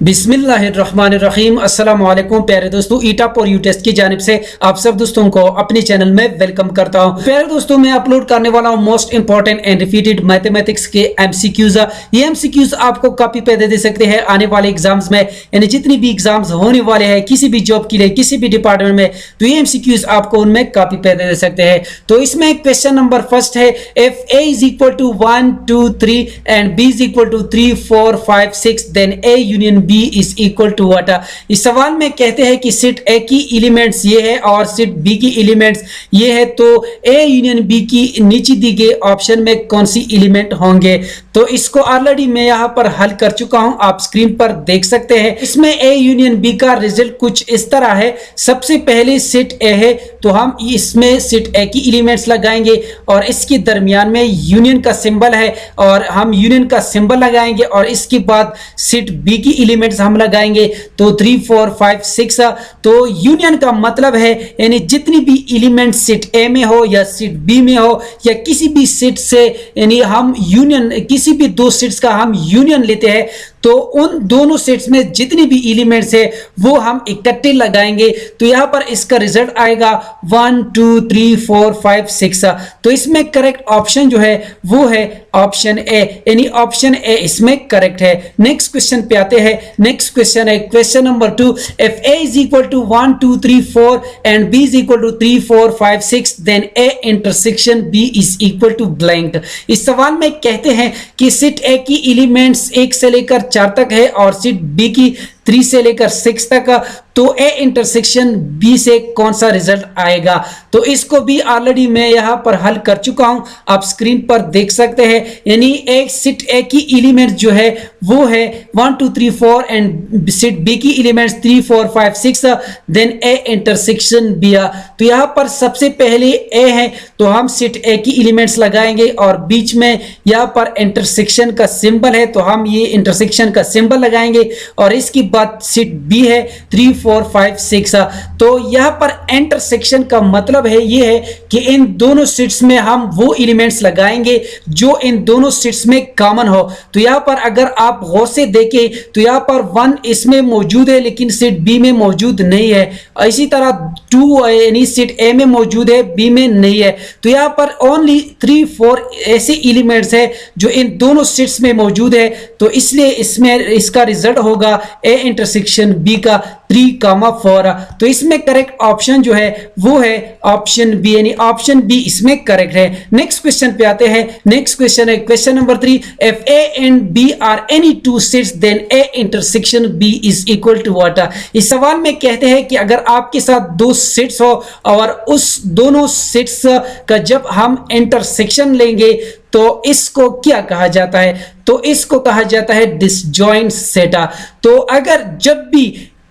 बिस्मिल्लाहिर्रहमानिर्रहीम। अस्सलाम वालेकुम प्यारे दोस्तों, ईटअप और यूटेस्ट की जानिब से आप सब दोस्तों को अपने चैनल में वेलकम करता हूं। प्यारे दोस्तों, मैं अपलोड करने वाला हूं most important and repeated mathematics के एमसीक्यूज। ये एमसीक्यूज आपको कॉपी पे दे सकते हैं आने वाले एग्जाम्स में, यानी जितनी भी एग्जाम्स होने वाले हैं किसी भी जॉब के लिए किसी भी डिपार्टमेंट में, तो ये एमसीक्यूज आपको उनमें कॉपी पे दे सकते हैं। तो इसमें क्वेश्चन नंबर फर्स्ट है, if A is equal to 1 2 3 and B is equal to 3 4 5 6 then A union B is equal to what. इस सवाल में कहते हैं कि सेट ए की एलिमेंट्स ये है और सेट बी की एलिमेंट्स ये है, तो ए यूनियन बी की नीचे दी गई ऑप्शन में कौन सी एलिमेंट होंगे। तो इसको ऑलरेडी मैं यहां पर हल कर चुका हूं, आप स्क्रीन पर देख सकते हैं। इसमें ए यूनियन बी का रिजल्ट कुछ इस तरह है। सबसे पहले सेट ए है तो हम इसमें सेट ए की एलिमेंट्स लगाएंगे और इसके दरमियान में यूनियन का सिंबल है और हम यूनियन का सिंबल लगाएंगे और इसके बाद सेट बी की एलिमेंट्स हम लगाएंगे, तो 3 4 5 6। तो यूनियन का मतलब है यानी जितनी भी एलिमेंट सेट ए में हो या सेट बी में हो या किसी भी सेट से, यानी हम यूनियन किसी भी दो सेट्स का हम यूनियन लेते हैं, तो उन दोनों सेट्स में जितनी भी एलिमेंट्स है वो हम इकट्ठे लगाएंगे। तो यहां पर इसका रिजल्ट आएगा 1 2 3 4 5 6। तो इसमें करेक्ट ऑप्शन जो है वो है ऑप्शन ए, यानी ऑप्शन ए इसमें करेक्ट है। नेक्स्ट क्वेश्चन पे आते हैं। नेक्स्ट क्वेश्चन है question number 2, if A is equal to 1 2 3 4 and B is equal to 3 4 5 6 then A intersection B is equal to blank. इस सवाल में कहते हैं कि सेट ए की एलिमेंट्स 1 से लेकर 4 तक है और सेट बी की 3 से लेकर 6 तक, तो ए इंटरसेक्शन बी से कौन सा रिजल्ट आएगा। तो इसको भी ऑलरेडी मैं यहां पर हल कर चुका हूं, आप स्क्रीन पर देख सकते हैं। यानी एक सेट ए की एलिमेंट जो है वो है 1 2 3 4 एंड सेट बी की elements 3 4 5 6 then A intersection B. तो यहां पर सबसे पहले ए है तो हम सेट ए की एलिमेंट्स लगाएंगे और बीच में यहां पर इंटरसेक्शन का सिंबल है तो हम ये इंटरसेक्शन का सिंबल लगाएंगे और इसकी बात सेट बी है 3 4 5 6। तो यहां पर इंटरसेक्शन का मतलब है ये है कि इन दोनों सेट्स में हम वो एलिमेंट्स लगाएंगे जो इन दोनों सेट्स में कॉमन हो। तो यहां पर अगर आप गौर से देखें तो यहां पर 1 इसमें मौजूद है लेकिन सेट बी में मौजूद नहीं है। इसी तरह 2 यानी सेट ए में मौजूद है बी में नहीं है। तो यहां पर ओनली 3 4 ऐसे एलिमेंट्स है जो इन दोनों सेट्स में मौजूद है, तो इसलिए इसमें इसका रिजल्ट होगा ए इंटरसेक्शन बी का 3 4। तो इसमें करेक्ट ऑप्शन जो है वो है ऑप्शन बी, यानी ऑप्शन बी इसमें करेक्ट है। नेक्स्ट क्वेश्चन पे आते हैं। नेक्स्ट क्वेश्चन है question number 3, if A and B are any two sets then A intersection B is equal to what. इस सवाल में कहते हैं कि अगर आपके साथ दो सेट्स हो और उस दोनों सेट्स का जब हम इंटरसेक्शन लेंगे तो इसको क्या कहा जाता है। तो इसको कहा जाता है डिसजॉइंट सेट। तो अगर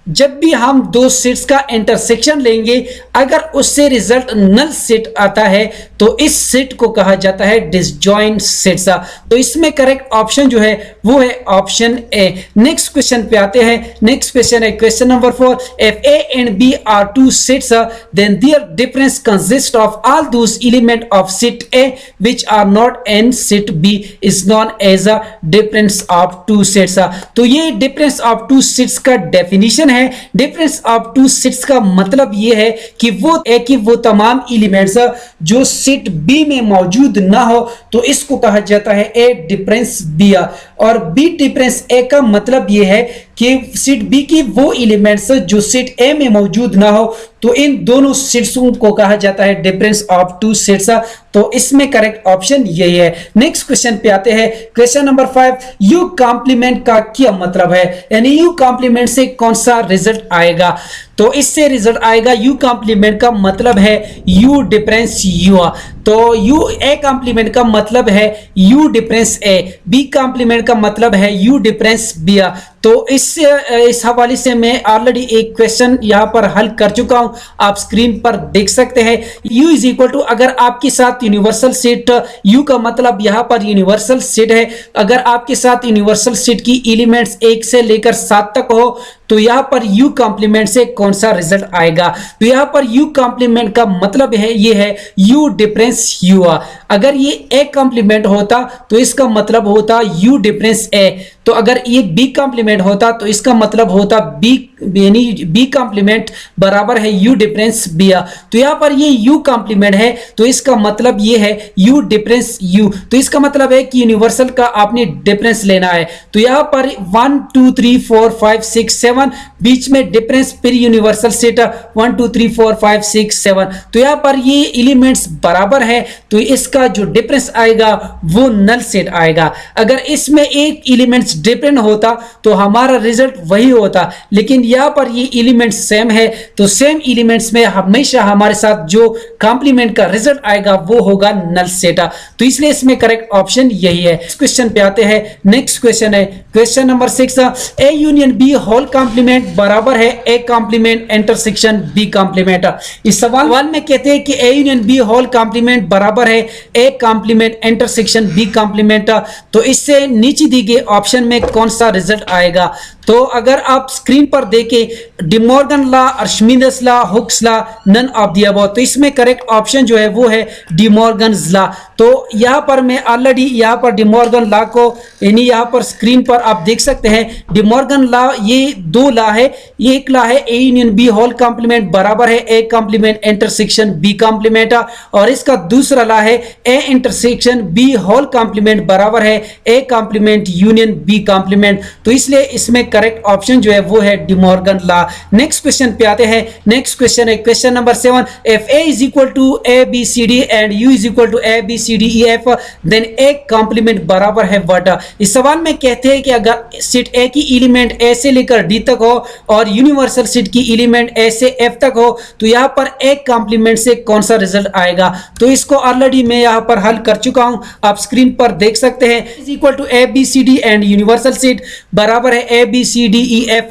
जब भी हम दो सेट्स का इंटरसेक्शन लेंगे अगर उससे रिजल्ट नल सेट आता है तो इस सेट को कहा जाता है डिसजॉइंट सेट्स। तो इसमें करेक्ट ऑप्शन जो है वो है ऑप्शन ए। नेक्स्ट क्वेश्चन पे आते हैं। नेक्स्ट क्वेश्चन है question number 4, if A and B are two sets then their difference consist of all those element of set A which are not in set B is known as a difference of two sets. तो ये difference of two sets का definition है। Difference of two sets का मतलब यह है कि वो तमाम एलिमेंट्स जो सेट बी में मौजूद ना हो, तो इसको कहा जाता है ए डिफरेंस बी। और बी डिफरेंस ए का मतलब यह है कि सेट बी की वो एलिमेंट्स जो सेट ए में मौजूद ना हो, तो इन दोनों सेट्स को कहा जाता है डिफरेंस ऑफ टू सेट्स। तो इसमें करेक्ट ऑप्शन यही है। नेक्स्ट क्वेश्चन पे आते हैं। क्वेश्चन नंबर 5, यू कॉम्प्लीमेंट का क्या मतलब है, यानी यू कॉम्प्लीमेंट से कौन सा रिजल्ट आएगा। तो इससे रिजल्ट आएगा यू कॉम्प्लीमेंट का मतलब है यू डिफरेंस यू। तो यू ए कॉम्प्लीमेंट का मतलब है U difference A, B complement का मतलब है यू डिफरेंस बी। तो इस हवाले से मैं ऑलरेडी एक क्वेश्चन यहां पर हल कर चुका हूं, आप स्क्रीन पर देख सकते हैं। u इज इक्वल टू, अगर आपके साथ यूनिवर्सल सेट, u का मतलब यहां पर यूनिवर्सल सेट है, अगर आपके साथ यूनिवर्सल सेट की एलिमेंट्स 1 से लेकर 7 तक हो तो यहाँ पर u कॉम्प्लीमेंट से कौन सा रिजल्ट आएगा। तो यहाँ पर u कॉम्प्लीमेंट का मतलब है ये है u डिफरेंस u। अगर ये a कॉम्प्लीमेंट होता तो इसका मतलब होता u डिफरेंस a। तो अगर ये b कॉम्प्लीमेंट होता तो इसका मतलब होता b यानी b कॉम्प्लीमेंट बराबर है u डिफरेंस b। तो यहाँ पर ये u कॉम्प्लीमेंट है तो इसका मतलब ये है u डिफरेंस u। तो इसका मतलब है कि यूनिवर्सल का आपने डिफरेंस लेना है। तो यहाँ पर 1 2 3 4 5 6 7 बीच में डिफरेंस, फिर यूनिवर्सल सेट 1 2 3 4 5 6 7। तो यहाँ पर ये एलिमेंट्स बराबर है तो इसका जो डिफरेंस आएगा वो नल सेट आएगा। अगर इसमें एक एलिमेंट्स डिफरेंट होता तो हमारा रिजल्ट वही होता, लेकिन यहाँ पर ये एलिमेंट्स सेम है तो सेम एलिमेंट्स में हमेशा हमारे साथ जो कॉम्प्लीमेंट का रिजल्ट आएगा वो होगा नल सेट। तो इसलिए इसमें करेक्ट ऑप्शन यही है। इस क्वेश्चन पे आते हैं। नेक्स्ट क्वेश्चन है question number 6, A union B whole complement बराबर है A complement intersection B complement. इस सवाल में कहते हैं कि A union B whole complement बराबर है A complement intersection B complement. तो इससे नीचे दी गई ऑप्शन में कौन सा रिजल्ट आएगा। तो अगर आप स्क्रीन पर देखें De Morgan law, Archimedes law, Hooke's law, none of the above, तो इसमें करेक्ट ऑप्शन जो है वो है डिमॉर्गन्स लॉ। तो यहाँ पर मैं ऑलरेडी यहाँ पर डिमॉर्गन लॉ को यानी यहाँ पर स्क्रीन पर आप देख सकते हैं। डिमॉर्गन लॉ ये दो लॉ है। ये एक लॉ है A union B whole complement बराबर है A complement intersection B complement, और इसका दूसरा लॉ है A intersection B whole complement बराबर है A complement union B complement. तो इसलिए इसमें करेक्ट ऑप्शन जो है वो है डिमॉर्गन लॉ। नेक्स्ट क्वेश्चन पे आते हैं। नेक्स्ट क्वेश्चन है question number 7, if a is equal to A B C D and u is equal to A B C D E F then A complement बराबर है what. इस सवाल में कहते हैं कि अगर सेट ए की एलिमेंट ए से लेकर डी तक हो और यूनिवर्सल सेट की एलिमेंट ए से एफ तक हो तो यहाँ पर ए कॉम्प्लीमेंट से कौन सा रिजल्ट आएगा। तो इसको ऑलरेडी मैं यहाँ पर हल कर चुका हूं, आप स्क्रीन पर देख सकते हैं। Is equal to A B C D and universal set बराबर है A B C D E F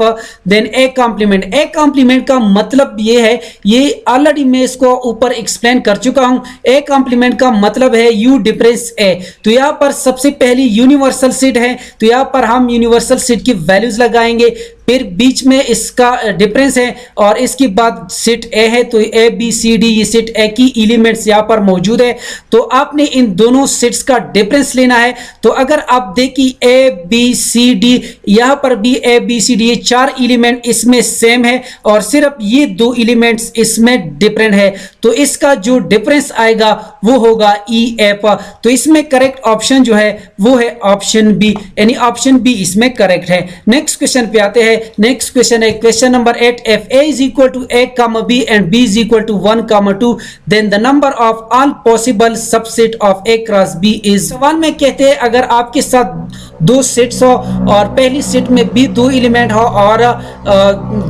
then A complement. A complement का मतलब ये है, ये ऑलरेडी मैं इसको ऊपर एक्सप्लेन कर चुका हूं। ए कॉम्प्लीमेंट का मतलब है यू डिफरेंस ए। तो यहाँ पर सबसे पहली यूनिवर्सल सेट है तो यहाँ पर हम यूनिवर्सल सेट की वैल्यूज लगाएंगे, फिर बीच में इसका डिफरेंस है और इसके बाद सेट ए है तो ए बी सी डी ये सेट ए की एलिमेंट्स यहाँ पर मौजूद है। तो आपने इन दोनों सेट्स का डिफरेंस लेना है। तो अगर आप देखिए ए बी सी डी, यहाँ पर भी ए बी सी डी ये चार एलिमेंट इसमें सेम है और सिर्फ ये दो एलिमेंट्स इसमें डिफरेंट है, तो इसका जो डिफरेंस आएगा वो होगा ई एफ। तो इसमें करेक्ट ऑप्शन जो है वो है ऑप्शन बी, यानी ऑप्शन बी इसमें करेक्ट है। नेक्स्ट क्वेश्चन पे आते हैं। नेक्स्ट क्वेश्चन है question number 8, if a is equal to a comma b and b is equal to 1 comma 2 then the number of all possible subset of a cross b is। सवाल में कहते हैं अगर आपके साथ दो सेट्स हो और पहली सेट में भी दो एलिमेंट हो और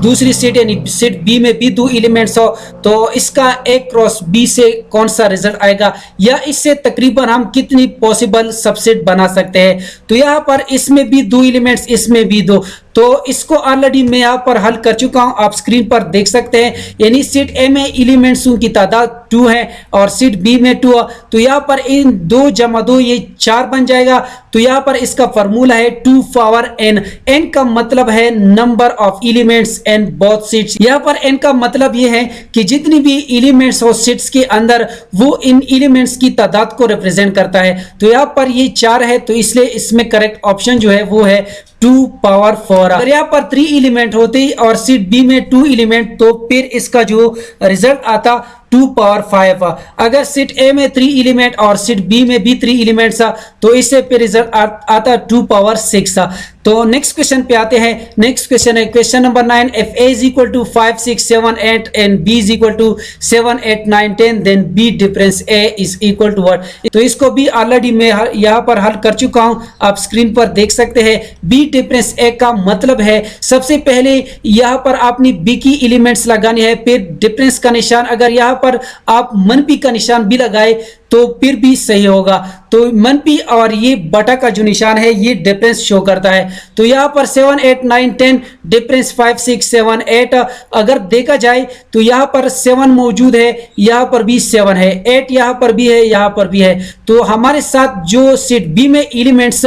दूसरी सेट यानी सेट बी में भी दो एलिमेंट्स हो तो इसका ए क्रॉस बी से कौन सा रिजल्ट आएगा या इससे तकरीबन हम कितनी पॉसिबल सबसेट बना सकते हैं। तो यहाँ पर इसमें भी दो एलिमेंट्स इसमें भी दो, तो इसको ऑलरेडी मैं यहाँ पर हल कर चुका हूं, आप स्क्रीन पर देख सकते हैं। यानी सेट ए में एलिमेंट्स की तादाद 2 है और सेट बी में 2 है, तो यहाँ पर इन 2 जमा 2 ये 4 बन जाएगा। तो यहाँ पर इसका फॉर्मूला है 2 पावर n। n का मतलब है number of elements in both sets. यहाँ पर n का मतलब ये है कि जितनी भी एलिमेंट्स हो सेट्स के अंदर वो इन एलिमेंट्स की तादाद को रिप्रेजेंट करता है। तो यहाँ पर ये 4 है तो इसलिए इसमें करेक्ट ऑप्शन जो है वो है 2 पावर 4। अगर यहाँ पर 3 एलिमेंट होते और सेट बी में 2 एलिमेंट तो फिर इसका जो रिजल्ट आता 2 पावर 5। अगर सेट ए में 3 एलिमेंट और सेट बी में भी 3 एलिमेंट्स तो इससे फिर रिजल्ट आता 2 पावर 6। तो नेक्स्ट क्वेश्चन पे आते हैं। नेक्स्ट क्वेश्चन है question number 9, if a is equal to 5 6 7 8 and b is equal to 7 8 9 10 then b difference a is equal to what. तो इसको भी ऑलरेडी मैं यहाँ पर हल कर चुका हूँ, आप स्क्रीन पर देख सकते हैं। b डिफरेंस a का मतलब है सबसे पहले यहाँ पर आपने b की एलिमेंट्स लगानी है, फिर डिफरेंस का निशान, अगर यहाँ पर आप मनफी का निशान भी लगाए तो फिर भी सही होगा। तो मनफी और ये बटा का जो निशान है ये डिफरेंस शो करता है। तो यहाँ पर 7 8 9 10 डिफरेंस 5 6 7 8 अगर देखा जाए तो यहाँ पर 7 मौजूद है, यहाँ पर भी 7 है, 8 यहाँ पर भी है, यहाँ पर भी है। तो हमारे साथ जो सेट बी में एलिमेंट्स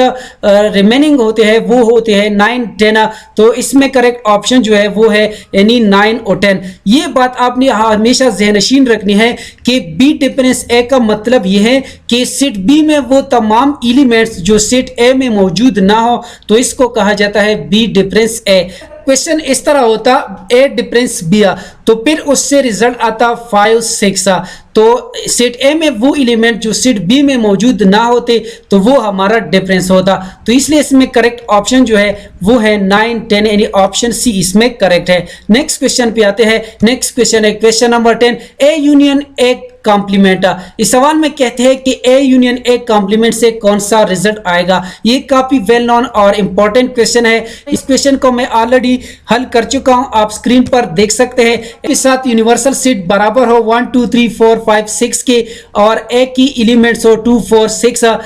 रिमेनिंग होते हैं वो होते हैं 9 10। तो इसमें करेक्ट ऑप्शन जो है वो है यानी 9 और 10। ये बात आपने हमेशा ज़हनशीन रखनी है कि बी डिफरेंस ए का मतलब ये है कि सेट बी में वो तमाम एलिमेंट्स जो सेट ए में मौजूद ना हो तो इसको कहा जाता है बी डिफरेंस ए। क्वेश्चन इस तरह होता ए डिफरेंस बी तो फिर उससे रिजल्ट आता 5 6। तो सेट ए में वो एलिमेंट जो सेट बी में मौजूद ना होते तो वो हमारा डिफरेंस होता। तो इसलिए इसमें करेक्ट ऑप्शन जो है वो है 9 10 यानी ऑप्शन सी इसमें करेक्ट है। नेक्स्ट क्वेश्चन पे आते हैं। नेक्स्ट क्वेश्चन है question number 10, A union A complement. इस सवाल में कहते हैं कि ए यूनियन ए कॉम्प्लीमेंट से कौन सा रिजल्ट आएगा। ये काफी वेल नोन और इंपॉर्टेंट क्वेश्चन है। इस क्वेश्चन को मैं ऑलरेडी हल कर चुका हूं, आप स्क्रीन पर देख सकते हैं। इसके साथ यूनिवर्सल सेट बराबर हो 1 2 3 4 5 6 के और ए की एलिमेंट्स हो 2 4 6।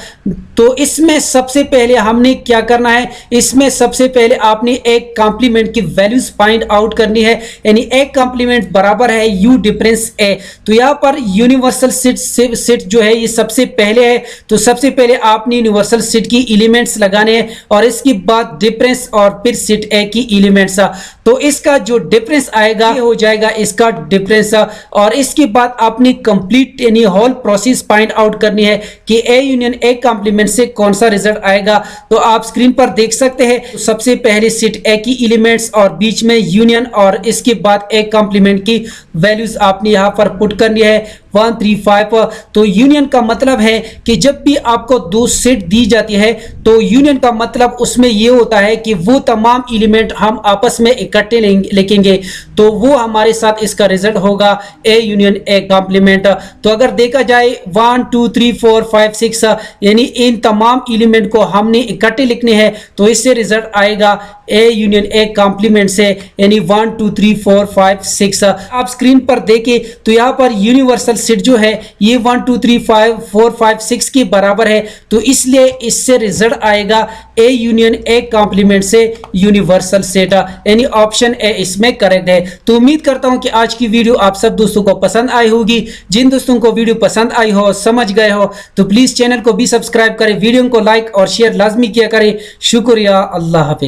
तो इसमें सबसे पहले हमने क्या करना है, इसमें सबसे पहले आपने एक कॉम्प्लीमेंट की वैल्यूज फाइंड आउट करनी है, यानी एक कॉम्प्लीमेंट बराबर है यू डिफरेंस ए। तो यहाँ पर यूनिवर्सल सेट जो है ये सबसे पहले है। तो सबसे पहले आपने यूनिवर्सल सेट की एलिमेंट्स लगाने हैं और इसके बाद डिफरेंस और फिर सेट ए की एलिमेंट्स। तो इसका जो डिफरेंस आएगा ये हो जाएगा इसका डिफरेंस। और इसके बाद आपने कंप्लीट यानी होल प्रोसेस फाइंड आउट करनी है कि ए यूनियन ए कॉम्प्लीमेंट से कौन सा रिजल्ट आएगा। तो आप स्क्रीन पर देख सकते हैं। तो सबसे पहले सेट ए की एलिमेंट्स और बीच में यूनियन और इसके बाद ए कॉम्प्लीमेंट की वैल्यूज आपने यहां पर पुट करनी है 1 3 5। तो यूनियन का मतलब है कि जब भी आपको दो सेट दी जाती है तो यूनियन का मतलब उसमें यह होता है कि वो तमाम एलिमेंट हम आपस में इकट्ठे लिखेंगे तो वो हमारे साथ इसका रिजल्ट होगा ए यूनियन ए कॉम्प्लीमेंट। तो अगर देखा जाए 1 2 3 4 5 6 यानी इन तमाम एलिमेंट को हमने इकट्ठे लिखने हैं तो इससे रिजल्ट आएगा ए यूनियन ए कॉम्प्लीमेंट से यानी 1 2 3 4 5 6। आप स्क्रीन पर देखें तो यहाँ पर यूनिवर्सल सेट जो है ये 1 2 3 5 4 5 6 के बराबर है। तो इसलिए इससे रिजल्ट आएगा ए यूनियन ए कॉम्प्लीमेंट से यूनिवर्सल सेट यानी ऑप्शन ए इसमें करेक्ट है। तो उम्मीद करता हूं कि आज की वीडियो आप सब दोस्तों को पसंद आई होगी। जिन दोस्तों को वीडियो पसंद आई हो समझ गए हो तो प्लीज चैनल को भी सब्सक्राइब करें, वीडियो को लाइक और शेयर लाजमी किया करें। शुक्रिया, अल्लाह हाफिज।